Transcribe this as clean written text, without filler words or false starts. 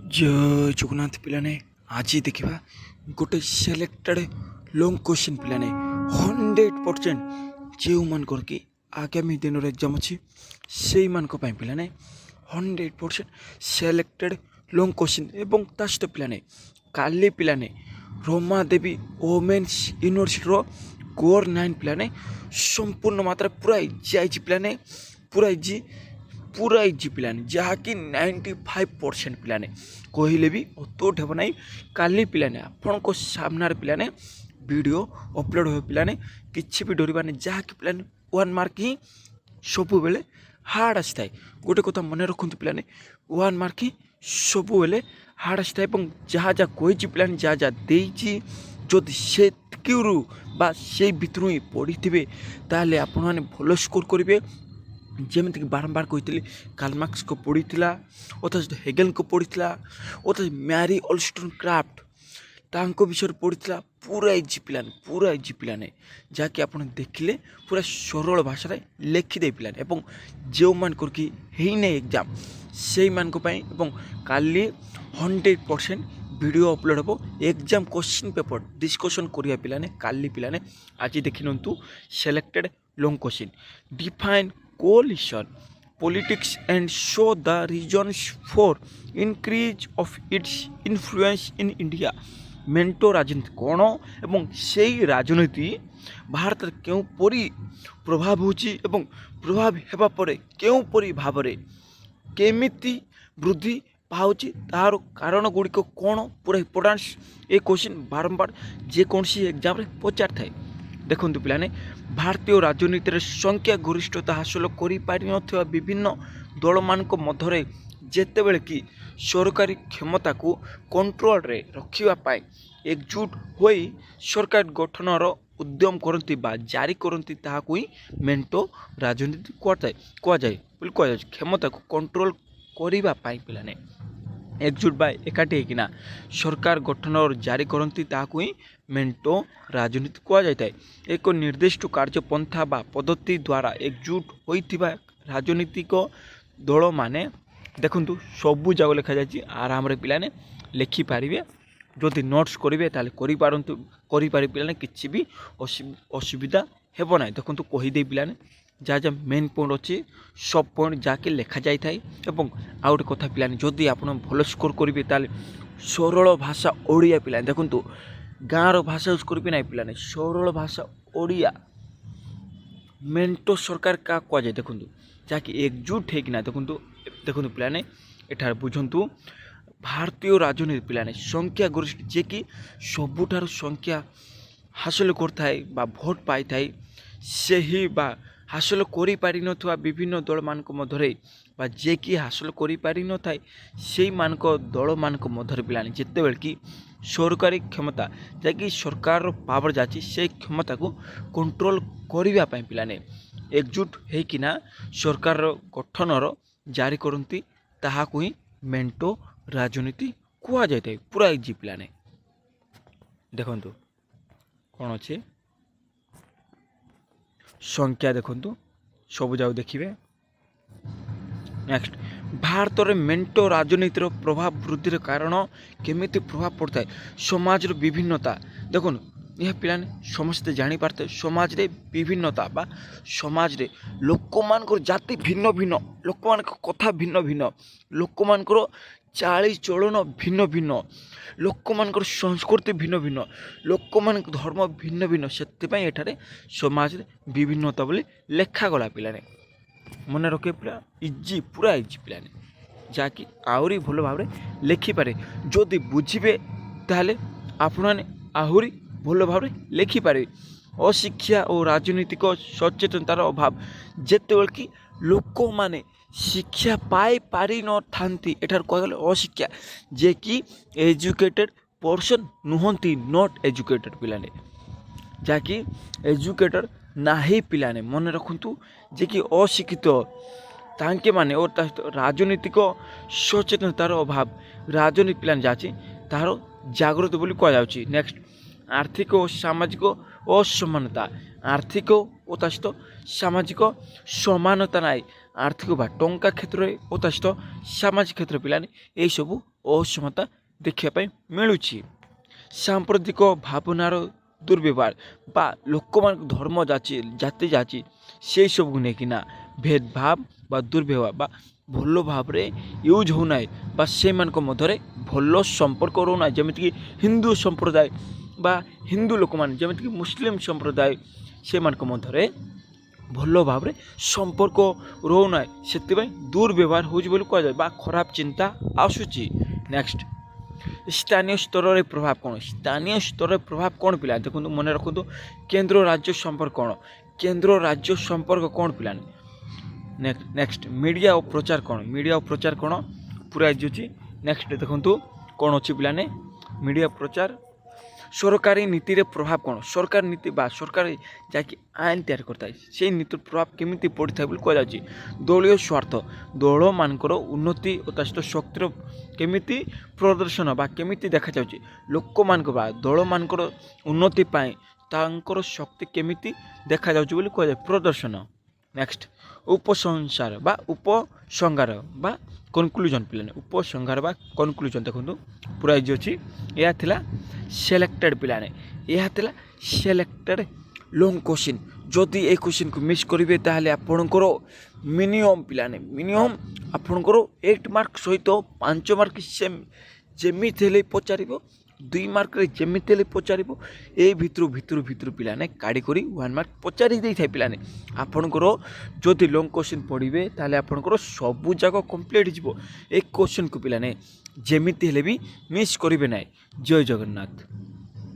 जय जगन्नाथ पिलाने आज देखा गोटे सिलेक्टेड लॉन्ग क्वेश्चन पिलाने 100% जो मान करके आगामी दिन एग्जाम अच्छी से मान पिलाने 100% सिलेक्टेड लॉन्ग क्वेश्चन एवं ता सहित पिलाने काली पिलाने रोमा देवी वोमेन्स यूनिवर्सिटी कोर 9 पिलाने संपूर्ण मात्रा पूरा जाए पिलाने पूरा इजी पिलाने जहाँकि 95% पिलाने कहले भी अतुट हे ना काली पिलाने आपण को सामने पिलाने वीडियो अपलोड हो पिलाने किसी भी डरबानी जहाँकि पिलाने 1 मार्क ही सबु बेले हार्ड आसी थाए गोटे कथा मन रखु पिलाने 1 मार्क ही सबु बेले हार्ड आसी थाए जहाँ जहाँ कही पिलाने जहाँ जहाँ देजी जदि से से भितर ही पढ़ी थे ताले आपण मैंने भल स्कोर करेंगे जमीक बारंबार कही कार्लमार्क्स को पढ़ी अथा हेगेल को पढ़ी अथा मैरी ऑल्स्टोनक्राफ्ट तांको विषय पढ़ी पूरा इजी पिलाने जहाँकि आप देखिले पूरा सरल भाषा लिखिदे पिलाने एवं जो मान करके एग्जाम से काली 100% वीडियो अपलोड हो एग्जाम क्वेश्चन पेपर डिस्कशन करिया पिलाने काली पिलाने आज देखि नंतु selected long question define coalition politics and show the reasons for increase of its influence in India मेंटो राजनीति कौन एवं से राजनीति भारत क्यों परी प्रभाव होची एवं प्रभाव हेबा परे क्यों परी भाव रे केमिति वृद्धि पाउची तार कारण गुड़िक कौन पूरा इम्पोर्टान्स ए क्वेश्चन बारंबार जेकोसी एग्जाम रे पचार थाए देखु पिलाने भारतीय राजनीति संख्या गरिष्ठता हासिल कर विभिन्न दल मान मध्य जेतेबेले कि सरकारी क्षमता को कंट्रोल रे रखिबाई एकजुट होई सरकार गठनर उद्यम करती बा जारी करती ताहाकु ही मेंटो राजनीति कहुए क्षमता को कंट्रोल करने पिलाने एकजुट बा एकाठी होकिना सरकार गठन और जारी करती ताकू ही मेंटो राजनीति कहुए एक निर्दिष्ट कार्यपंथा बा पद्धति द्वारा एकजुट होइथिबा राजनीतिक दल माने देखंतु सबू जगह लिखा जाए आराम रे पिलाने लिखिपारे जदि नोट्स करेंगे ताले करि पिलाने किसी भी असुविधा हेब ना देखंतु कहीदे पिलाने जहाँ जहाँ मेन पॉइंट अच्छी सब पॉइंट जाके लिखा जाए एवं आउ गोटे कथा पिलाने जदि आप भल स्कोर करेंगे ताले सरल भाषा ओडिया पिलाने देखंतु गाँव भाषा यूज करेंगे ना पिलाने सरल भाषा ओडिया मेंटो सरकार क्या कहुए देखंतु जहाँकि एकजुट होना देखंतु पिलाने एठार बुझंतु भारतीय राजनीति पिलाने संख्या गरिष्ठ जे कि सबुठार संख्या हासिल करथाए बा भोट पाई थाए सही बा हासिल करि पारि नथुवा विभिन्न दल मानक मध्य बा जे कि हासिल करि पारि न थाए सेई मानक दल मानक मध्य पिलाने जेतेबेले कि सरकारी क्षमता जहाँकि सरकार पावर जाची से क्षमता को कंट्रोल करिबा पई पिलाने एकजुट होइकिना सरकार गठनर जारी करती ताहाकु ही मेंटो राजनीति कहुआ जाए पूरा इजी पिलाने देखंतु कौन अच्छे संख्या देखंतु सब जाओ देखिए नेक्स्ट भारत में मेंटो राजनीतिर प्रभाव वृद्धि कारण केमिति प्रभाव पड़ता है समाज विभिन्नता देखो यह पिलाने समस्ते जानी पारते समाज रे विभिन्नता बा समाज रे लोक मानकर जाति भिन्न भिन्न लोक मान कथा भिन्न भिन्न लोक मानकर चाली चलन भिन्न भिन्न लोक मानकर संस्कृति भिन्न भिन्न लोक मान धर्म भिन्न भिन्न से एठारे समाज रे विभिन्नता बोली लेखा गला पिलाने मन रखे पिला इजी पूरा इजी पिलाने जहाँकि आहरी भल भाव लिखिपारे जदि बुझे ताले आपण आहरी भल भाव लिखिपारे अशिक्षा और राजनीतिक सचेतनतार अभाव जेतेबेले कि लोक माने शिक्षा पाई पारि न थांती एठार कहले अशिक्षा जे कि एजुकेटेड पर्सन नुहंती नॉट एजुकेटेड पिलाने जहाँकि एजुकेटेड नाही पिलाने मन रखु जे कि अशिक्षित तांके माने और राजनीतिक सचेतनतार अभाव राजनीति पिलाने जाची तार जागृत बोली कह जाउची नेक्स्ट आर्थिक और सामाजिक असमानता आर्थिक और सहित सामाजिक समानता नाई ଆର୍ଥିକ ବା ଟଙ୍କା କ୍ଷେତ୍ରରେ ଓ ତା ସହିତ ସାମାଜିକ କ୍ଷେତ୍ର ପିଲାମାନେ ଏହିସବୁ ଅସମତା ଦେଖିବା ପାଇଁ ମିଳୁଛି। ସାମ୍ପ୍ରତିକ ଭାବନାର ଦୁର୍ବ୍ୟବହାର ବା ଲୋକମାନଙ୍କ ଧର୍ମ ଜାତି ସେସବୁକୁ ନେଇକିନା ଭେଦଭାବ ବା ଦୁର୍ବ୍ୟବହାର ବା ଭଲ ଭାବରେ ୟୁଜ୍ ହେଉନାହିଁ ବା ସେମାନଙ୍କ ମଧ୍ୟରେ ଭଲ ସମ୍ପର୍କ ରହୁନାହିଁ। ଯେମିତିକି ହିନ୍ଦୁ ସମ୍ପ୍ରଦାୟ ବା ହିନ୍ଦୁ ଲୋକମାନେ ଯେମିତିକି ମୁସଲିମ୍ ସମ୍ପ୍ରଦାୟ ସେମାନଙ୍କ ମଧ୍ୟରେ ଭଲ ଭାବରେ ସମ୍ପର୍କ ରହୁନାହିଁ, ସେଥିପାଇଁ ଦୁର୍ବ୍ୟବହାର ହେଉଛି ବୋଲି କୁହାଯାଏ ବା ଖରାପ ଚିନ୍ତା ଆସୁଛି। ନେକ୍ସଟ, ସ୍ଥାନୀୟ ସ୍ତରରେ ପ୍ରଭାବ କ'ଣ? ସ୍ଥାନୀୟ ସ୍ତରରେ ପ୍ରଭାବ କ'ଣ ପିଲା ଦେଖନ୍ତୁ, ମନେ ରଖନ୍ତୁ। କେନ୍ଦ୍ର ରାଜ୍ୟ ସମ୍ପର୍କ କ'ଣ? କେନ୍ଦ୍ର ରାଜ୍ୟ ସମ୍ପର୍କ କ'ଣ ପିଲାମାନେ? ନେକ୍ସଟ, ମିଡ଼ିଆ ଓ ପ୍ରଚାର କ'ଣ? ମିଡ଼ିଆ ଓ ପ୍ରଚାର କ'ଣ ପୁରା ଅଛି। ନେକ୍ସଟ ଦେଖନ୍ତୁ କ'ଣ ଅଛି ପିଲାମାନେ, ମିଡ଼ିଆ ପ୍ରଚାର। ସରକାରୀ ନୀତିରେ ପ୍ରଭାବ କ'ଣ? ସରକାର ନୀତି ବା ସରକାର ଯାହାକି ଆଇନ ତିଆରି କରିଥାଏ ସେଇ ନୀତିର ପ୍ରଭାବ କେମିତି ପଡ଼ିଥାଏ ବୋଲି କୁହାଯାଉଛି। ଦଳୀୟ ସ୍ୱାର୍ଥ, ଦଳମାନଙ୍କର ଉନ୍ନତି ଓ ତା ସହିତ ଶକ୍ତିର କେମିତି ପ୍ରଦର୍ଶନ ବା କେମିତି ଦେଖାଯାଉଛି, ଲୋକମାନଙ୍କ ବା ଦଳମାନଙ୍କର ଉନ୍ନତି ପାଇଁ ତାଙ୍କର ଶକ୍ତି କେମିତି ଦେଖାଯାଉଛି ବୋଲି କୁହାଯାଏ, ପ୍ରଦର୍ଶନ। ନେକ୍ସଟ, ଉପସଂହାର ବା ଉପସଂହାର ବା କନକ୍ଲୁଜନ୍ ପିଲାମାନେ, ଉପସଂହାର ବା କନକ୍ଲୁଜନ୍ ଦେଖନ୍ତୁ ପୁରା ଇଜି ଅଛି। ଏହା ଥିଲା ସିଲେକ୍ଟେଡ଼ ପିଲାମାନେ, ଏହା ଥିଲା ସିଲେକ୍ଟେଡ଼ ଲଙ୍ଗ୍ କୋଶ୍ଚିନ୍। ଯଦି ଏ କୋଶ୍ଚିନ୍କୁ ମିସ୍ କରିବେ ତାହେଲେ ଆପଣଙ୍କର ମିନିମମ୍ ପିଲାମାନେ ମିନିମମ୍ ଆପଣଙ୍କର 8 ମାର୍କ ସହିତ 5 ମାର୍କ ଯେମିତି ହେଲେ ପଚାରିବ, 2 ମାର୍କରେ ଯେମିତି ହେଲେ ପଚାରିବ। ଏ ଭିତରୁ ପିଲାମାନେ କାଢ଼ି କରି 1 ମାର୍କ ପଚାରି ଦେଇଥାଏ ପିଲାମାନେ। ଆପଣଙ୍କର ଯଦି ଲଙ୍ଗ୍ କୋଶ୍ଚିନ୍ ପଢ଼ିବେ ତାହେଲେ ଆପଣଙ୍କର ସବୁ ଯାକ କମ୍ପ୍ଲିଟ୍ ହେଇଯିବ। ଏ କୋଶ୍ଚିନ୍କୁ ପିଲାମାନେ ଯେମିତି ହେଲେ ବି ମିସ୍ କରିବେ ନାହିଁ। ଜୟ ଜଗନ୍ନାଥ।